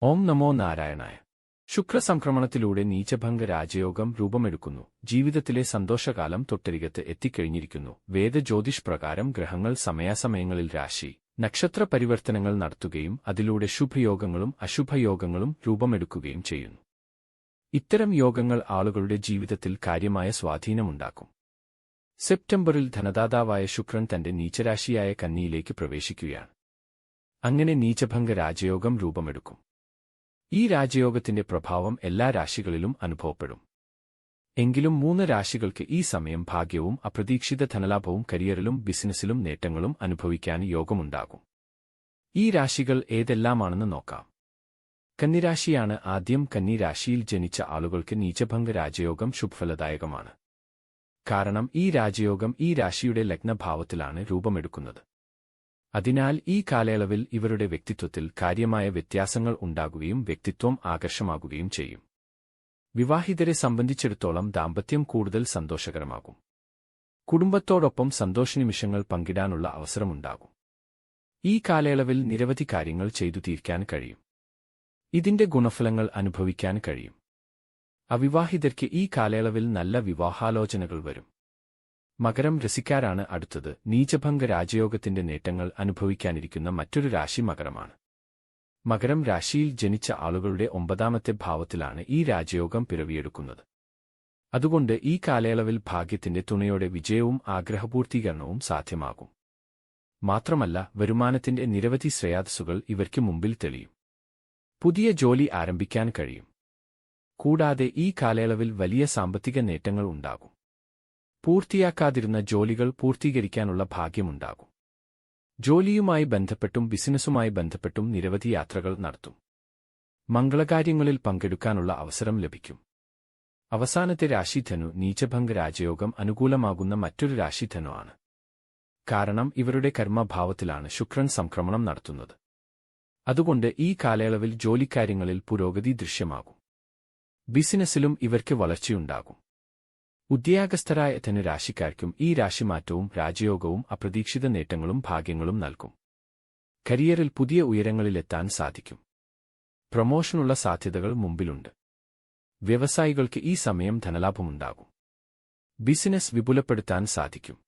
ഓം നമോ നാരായണായ. ശുക്രസംക്രമണത്തിലൂടെ നീചഭംഗ രാജയോഗം രൂപമെടുക്കുന്നു. ജീവിതത്തിലെ സന്തോഷകാലം തൊട്ടരികത്ത് എത്തിക്കഴിഞ്ഞിരിക്കുന്നു. വേദജ്യോതിഷ് പ്രകാരം ഗ്രഹങ്ങൾ സമയാസമയങ്ങളിൽ രാശി, നക്ഷത്ര പരിവർത്തനങ്ങൾ നടത്തുകയും അതിലൂടെ ശുഭയോഗങ്ങളും അശുഭയോഗങ്ങളും രൂപമെടുക്കുകയും ചെയ്യുന്നു. ഇത്തരം യോഗങ്ങൾ ആളുകളുടെ ജീവിതത്തിൽ കാര്യമായ സ്വാധീനമുണ്ടാക്കും. സെപ്റ്റംബറിൽ ധനദാതാവായ ശുക്രൻ തന്റെ നീചരാശിയായ കന്നിയിലേക്ക് പ്രവേശിക്കുകയാണ്. അങ്ങനെ നീചഭംഗ രാജയോഗം രൂപമെടുക്കും. ഈ രാജയോഗത്തിന്റെ പ്രഭാവം എല്ലാ രാശികളിലും അനുഭവപ്പെടും. എങ്കിലും 3 രാശികൾക്ക് ഈ സമയം ഭാഗ്യവും അപ്രതീക്ഷിത ധനലാഭവും കരിയറിലും ബിസിനസ്സിലും നേട്ടങ്ങളും അനുഭവിക്കാൻ യോഗമുണ്ടാകും. ഈ രാശികൾ ഏതെല്ലാമാണെന്ന് നോക്കാം. കന്നിരാശിയാണ് ആദ്യം. കന്നിരാശിയിൽ ജനിച്ച ആളുകൾക്ക് നീചഭംഗ രാജയോഗം ശുഭഫലദായകമാണ്. കാരണം ഈ രാജയോഗം ഈ രാശിയുടെ ലഗ്നഭാവത്തിലാണ് രൂപമെടുക്കുന്നത്. അതിനാൽ ഈ കാലയളവിൽ ഇവരുടെ വ്യക്തിത്വത്തിൽ കാര്യമായ വ്യത്യാസങ്ങൾ ഉണ്ടാകുകയും വ്യക്തിത്വം ആകർഷമാകുകയും ചെയ്യും. വിവാഹിതരെ സംബന്ധിച്ചിടത്തോളം ദാമ്പത്യം കൂടുതൽ സന്തോഷകരമാകും. കുടുംബത്തോടൊപ്പം സന്തോഷനിമിഷങ്ങൾ പങ്കിടാനുള്ള അവസരമുണ്ടാകും. ഈ കാലയളവിൽ നിരവധി കാര്യങ്ങൾ ചെയ്തു തീർക്കാൻ കഴിയും. ഇതിന്റെ ഗുണഫലങ്ങൾ അനുഭവിക്കാൻ കഴിയും. അവിവാഹിതർക്ക് ഈ കാലയളവിൽ നല്ല വിവാഹാലോചനകൾ വരും. മകരം രസിക്കാരാണ് അടുത്തത്. നീചഭംഗ രാജയോഗത്തിന്റെ നേട്ടങ്ങൾ അനുഭവിക്കാനിരിക്കുന്ന മറ്റൊരു രാശി മകരമാണ്. മകരം രാശിയിൽ ജനിച്ച ആളുകളുടെ 9ാമത്തെ ഭാവത്തിലാണ് ഈ രാജയോഗം പിറവിയെടുക്കുന്നത്. അതുകൊണ്ട് ഈ കാലയളവിൽ ഭാഗ്യത്തിന്റെ തുണയോടെ വിജയവും ആഗ്രഹപൂർത്തീകരണവും സാധ്യമാകും. മാത്രമല്ല, വരുമാനത്തിന്റെ നിരവധി ശ്രേയാതസ്സുകൾ ഇവർക്ക് മുമ്പിൽ തെളിയും. പുതിയ ജോലി ആരംഭിക്കാൻ കഴിയും. കൂടാതെ ഈ കാലയളവിൽ വലിയ സാമ്പത്തിക നേട്ടങ്ങൾ ഉണ്ടാകും. പൂർത്തിയാക്കാതിരുന്ന ജോലികൾ പൂർത്തീകരിക്കാനുള്ള ഭാഗ്യമുണ്ടാകും. ജോലിയുമായി ബന്ധപ്പെട്ടും ബിസിനസ്സുമായി ബന്ധപ്പെട്ടും നിരവധി യാത്രകൾ നടത്തും. മംഗളകാര്യങ്ങളിൽ പങ്കെടുക്കാനുള്ള അവസരം ലഭിക്കും. അവസാനത്തെ രാശി ധനു. നീചഭംഗ രാജയോഗം അനുകൂലമാകുന്ന മറ്റൊരു രാശി ധനു ആണ്. കാരണം ഇവരുടെ കർമ്മഭാവത്തിലാണ് ശുക്രൻ സംക്രമണം നടത്തുന്നത്. അതുകൊണ്ട് ഈ കാലയളവിൽ ജോലിക്കാര്യങ്ങളിൽ പുരോഗതി ദൃശ്യമാകും. ബിസിനസ്സിലും ഇവർക്ക് വളർച്ചയുണ്ടാകും. ഉദ്യോഗസ്ഥരായ ധനുരാശിക്കാർക്കും ഈ രാശിമാറ്റവും രാജയോഗവും അപ്രതീക്ഷിത നേട്ടങ്ങളും ഭാഗ്യങ്ങളും നൽകും. കരിയറിൽ പുതിയ ഉയരങ്ങളിലെത്താൻ സാധിക്കും. പ്രമോഷനുള്ള സാധ്യതകൾ മുമ്പിലുണ്ട്. വ്യവസായികൾക്ക് ഈ സമയം ധനലാഭമുണ്ടാകും. ബിസിനസ് വിപുലപ്പെടുത്താൻ സാധിക്കും.